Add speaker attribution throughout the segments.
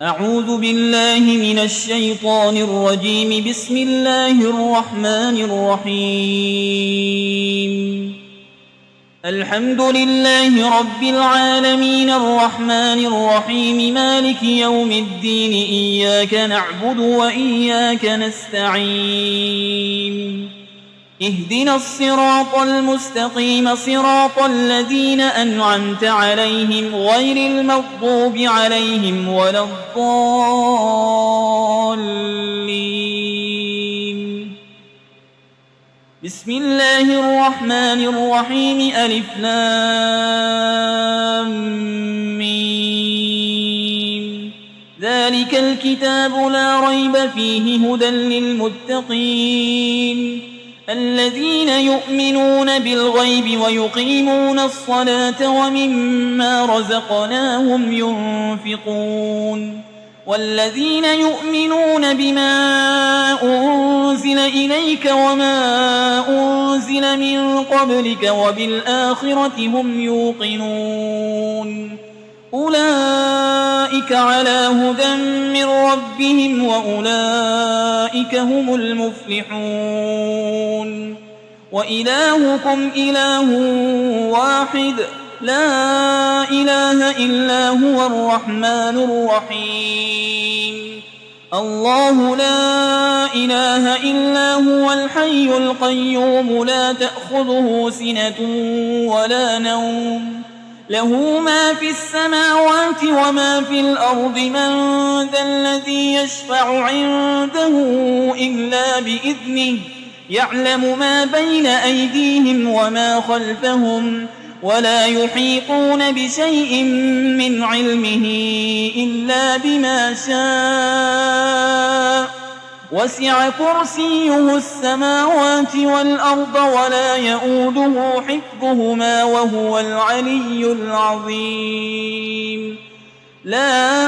Speaker 1: أعوذ بالله من الشيطان الرجيم. بسم الله الرحمن الرحيم. الحمد لله رب العالمين الرحمن الرحيم مالك يوم الدين. إياك نعبد وإياك نستعين. اهدنا الصراط المستقيم صراط الذين أنعمت عليهم غير المغضوب عليهم ولا الضالين. بسم الله الرحمن الرحيم. ألف لام ميم. ذلك الكتاب لا ريب فيه هدى للمتقين الذين يؤمنون بالغيب ويقيمون الصلاة ومما رزقناهم ينفقون والذين يؤمنون بما أنزل إليك وما أنزل من قبلك وبالآخرة هم يوقنون أولئك على هدى من ربهم وأولئك هم المفلحون. وإلهكم إله واحد لا إله إلا هو الرحمن الرحيم. الله لا إله إلا هو الحي القيوم لا تأخذه سنة ولا نوم له ما في السماوات وما في الأرض. من ذا الذي يشفع عنده إلا بإذنه يعلم ما بين أيديهم وما خلفهم ولا يحيطون بشيء من علمه إلا بما شاء. وسع كرسيه السماوات والأرض ولا يؤوده حفظهما وهو العلي العظيم. لا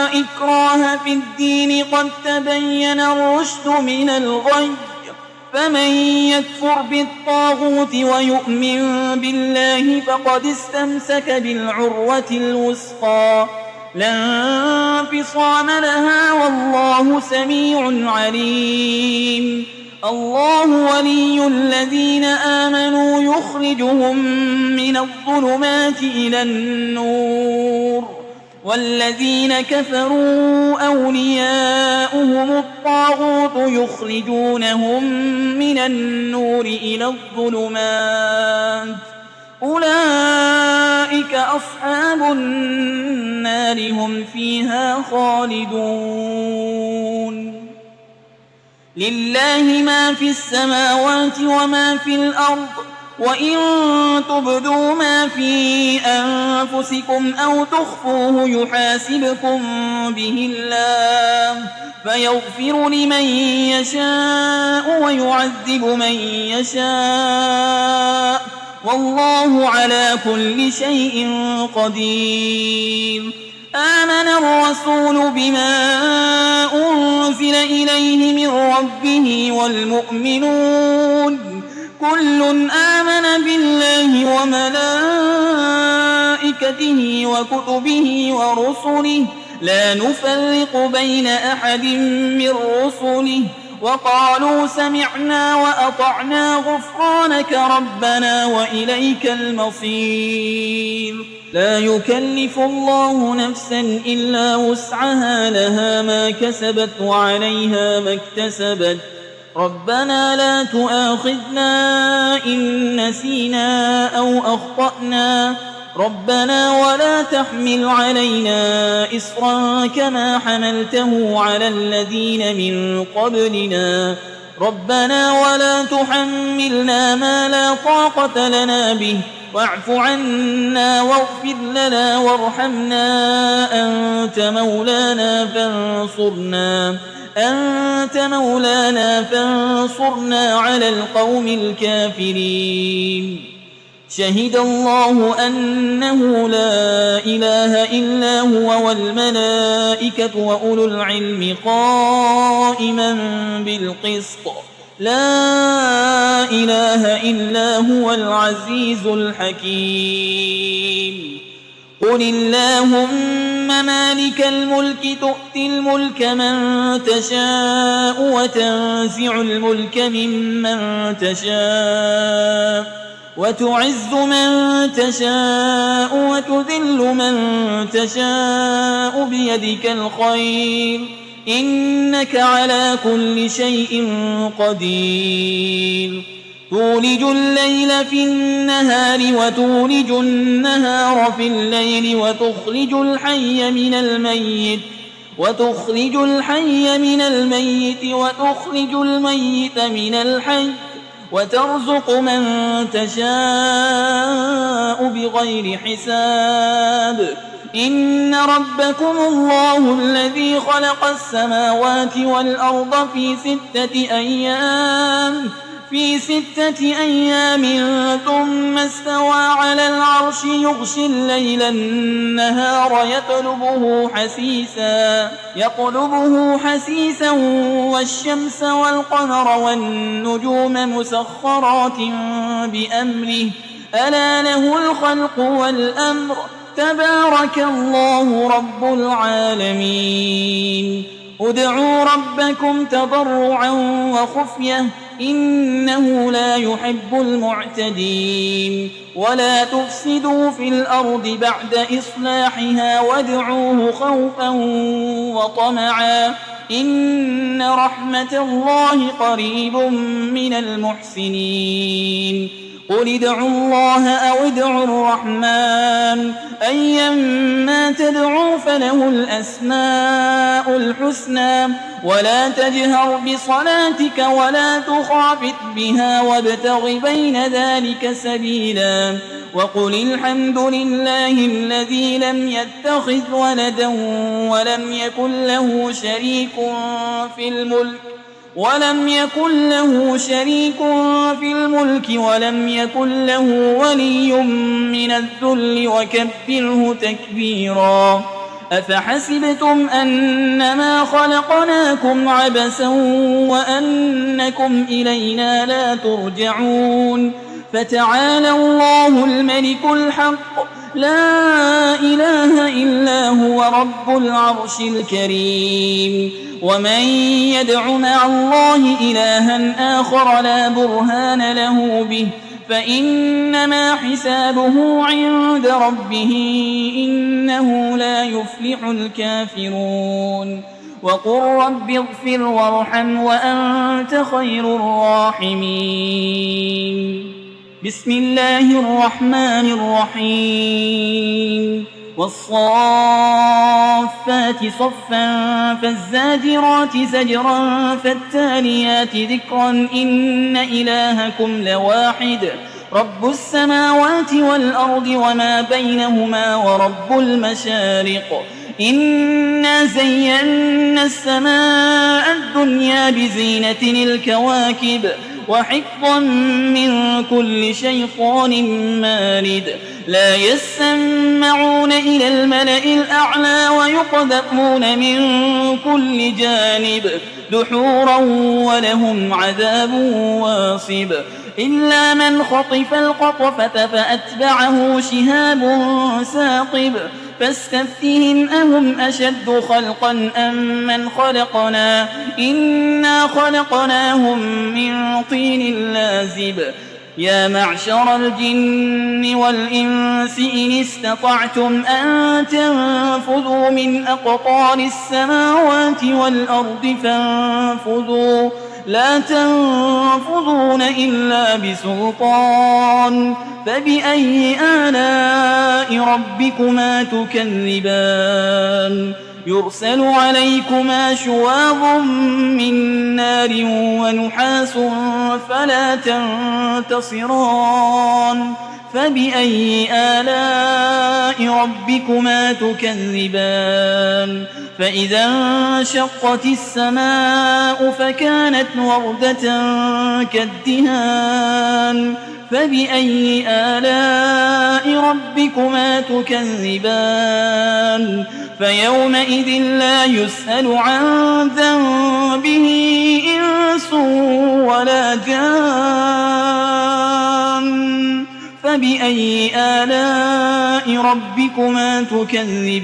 Speaker 1: إكراه في الدين قد تبين الرشد من الغي. فمن يكفر بالطاغوت ويؤمن بالله فقد استمسك بالعروة الوثقى لا انفصام لها والله سميع عليم. الله ولي الذين آمنوا يخرجهم من الظلمات إلى النور والذين كفروا أولياؤهم الطاغوت يخرجونهم من النور إلى الظلمات. أولئك أصحاب النار هم فيها خالدون. لله ما في السماوات وما في الأرض وإن تبدوا ما في أنفسكم أو تخفوه يحاسبكم به الله فيغفر لمن يشاء ويعذب من يشاء والله على كل شيء قدير. آمن الرسول بما أنزل إليه من ربه والمؤمنون كل آمن بالله وملائكته وكتبه ورسله لا نفرق بين أحد من رسله وقالوا سمعنا وأطعنا غفرانك ربنا وإليك المصير. لا يكلف الله نفسا إلا وسعها لها ما كسبت وعليها ما اكتسبت. ربنا لا تؤاخذنا إن نسينا أو أخطأنا ربنا ولا تحمل علينا إصرا كما حملته على الذين من قبلنا ربنا ولا تحملنا ما لا طاقة لنا به واعف عنا واغفر لنا وارحمنا أنت مولانا فانصرنا على القوم الكافرين. شهد الله أنه لا إله إلا هو والملائكة وأولو العلم قائما بالقسط لا إله إلا هو العزيز الحكيم. قل اللهم مالك الملك تؤتي الملك من تشاء وتنزع الملك ممن تشاء وتعز من تشاء وتذل من تشاء بيدك الخير إنك على كل شيء قدير تولج الليل في النهار وتولج النهار في الليل وتخرج الحي من الميت وتخرج الميت من الحي وترزق من تشاء بغير حساب إن ربكم الله الذي خلق السماوات والأرض في 6 أيام ثم استوى على العرش يغشي الليل النهار يطلبه حسيسا والشمس والقمر والنجوم مسخرات بأمره ألا له الخلق والأمر تبارك الله رب العالمين ادعوا ربكم تضرعا وخفية إنه لا يحب المعتدين ولا تفسدوا في الأرض بعد إصلاحها وادعوه خوفا وطمعا إن رحمة الله قريب من المحسنين قل ادعوا الله أو ادعوا الرحمن أيما تدعوا فله الأسماء الحسنى ولا تجهر بصلاتك ولا تخافت بها وابتغ بين ذلك سبيلا وقل الحمد لله الذي لم يتخذ ولدا ولم يكن له شريك في الملك ولم يكن له ولي من الذل وكبره تكبيرا أفحسبتم أنما خلقناكم عبثا وأنكم إلينا لا ترجعون فتعالى الله الملك الحق لا إله إلا هو رب العرش الكريم ومن يدع مع الله إلها آخر لا برهان له به فإنما حسابه عند ربه إنه لا يفلح الكافرون وقل رب اغفر وارحم وأنت خير الراحمين بسم الله الرحمن الرحيم والصافات صفا فالزاجرات زجرا فالتاليات ذكرا إن إلهكم لواحد رب السماوات والأرض وما بينهما ورب المشارق إنا زينا السماء الدنيا بزينة الكواكب وحفظا من كل شيطان مارد لا يسمعون إلى الملأ الأعلى ويقذفون من كل جانب دحورا ولهم عذاب واصب إلا من خطف الخطفة فأتبعه شهاب ثاقب فاستفتهم أهم أشد خلقا أم من خلقنا إنا خلقناهم من طين لازب يا معشر الجن والإنس إن استطعتم أن تنفذوا من أقطار السماوات والأرض فانفذوا لا تنفذون إلا بسلطان فبأي آلاء ربكما تكذبان يرسل عليكما شواظ من نار ونحاس فلا تنتصران فبأي آلاء ربكما تكذبان فإذا انشقت السماء فكانت وردة كالدهان فبأي آلاء ربكما تكذبان فيومئذ لا يسأل عن ذنبه إنس ولا جان فبأي آلاء ربكما تكذبان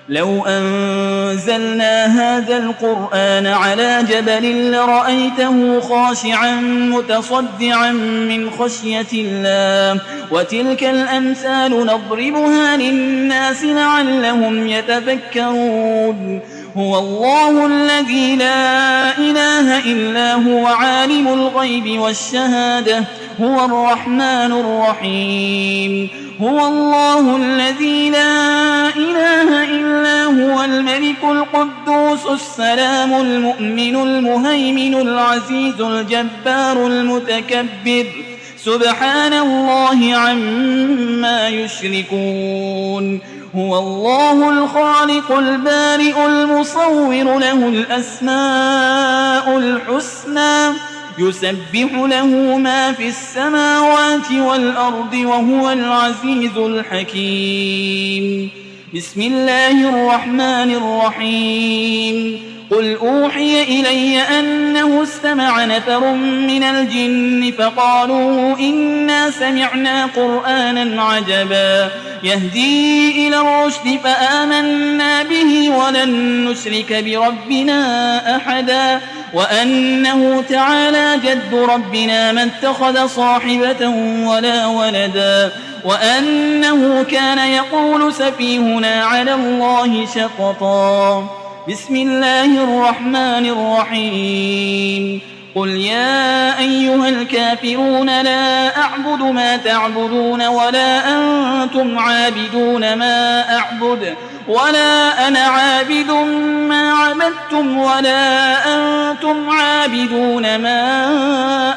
Speaker 1: لو أنزلنا هذا القرآن على جبل لرأيته خاشعا متصدعا من خشية الله وتلك الأمثال نضربها للناس لعلهم يتفكرون هو الله الذي لا إله إلا هو عالم الغيب والشهادة هو الرحمن الرحيم هو الله الذي لا إله إلا هو الملك القدوس السلام المؤمن المهيمن العزيز الجبار المتكبر سبحان الله عما يشركون هو الله الخالق البارئ المصور له الأسماء الحسنى يسبح له ما في السماوات والأرض وهو العزيز الحكيم بسم الله الرحمن الرحيم قل أوحي إلي أنه استمع نفر من الجن فقالوا إنا سمعنا قرآنا عجبا يهدي إلى الرشد فآمنا به ولن نشرك بربنا أحدا وأنه تعالى جد ربنا ما اتخذ صاحبة ولا ولدا وأنه كان يقول سفيهنا على الله شططا بسم الله الرحمن الرحيم قل يا أيها الكافرون لا أعبد ما تعبدون ولا أنتم عابدون ما أعبد ولا أنا عابد ما عبدتم ولا أنتم عابدون ما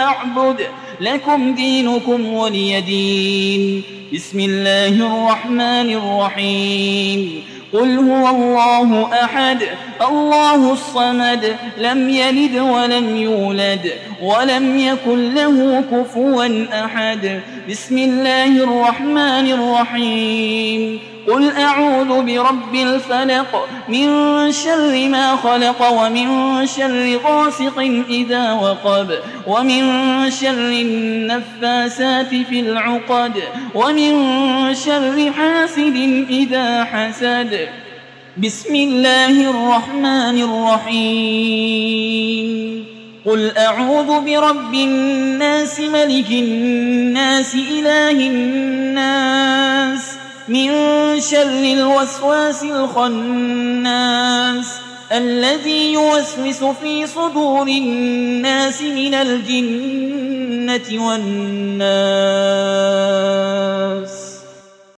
Speaker 1: أعبد لكم دينكم ولي دين بسم الله الرحمن الرحيم قل هو الله أحد الله الصمد لم يلد ولم يولد ولم يكن له كفوا أحد بسم الله الرحمن الرحيم قل أعوذ برب الفلق من شر ما خلق ومن شر غاسق إذا وقب ومن شر النفاسات في العقد ومن شر حاسد إذا حسد بسم الله الرحمن الرحيم قل أعوذ برب الناس ملك الناس إله الناس من شر الوسواس الخناس الذي يوسوس في صدور الناس من الجنة والناس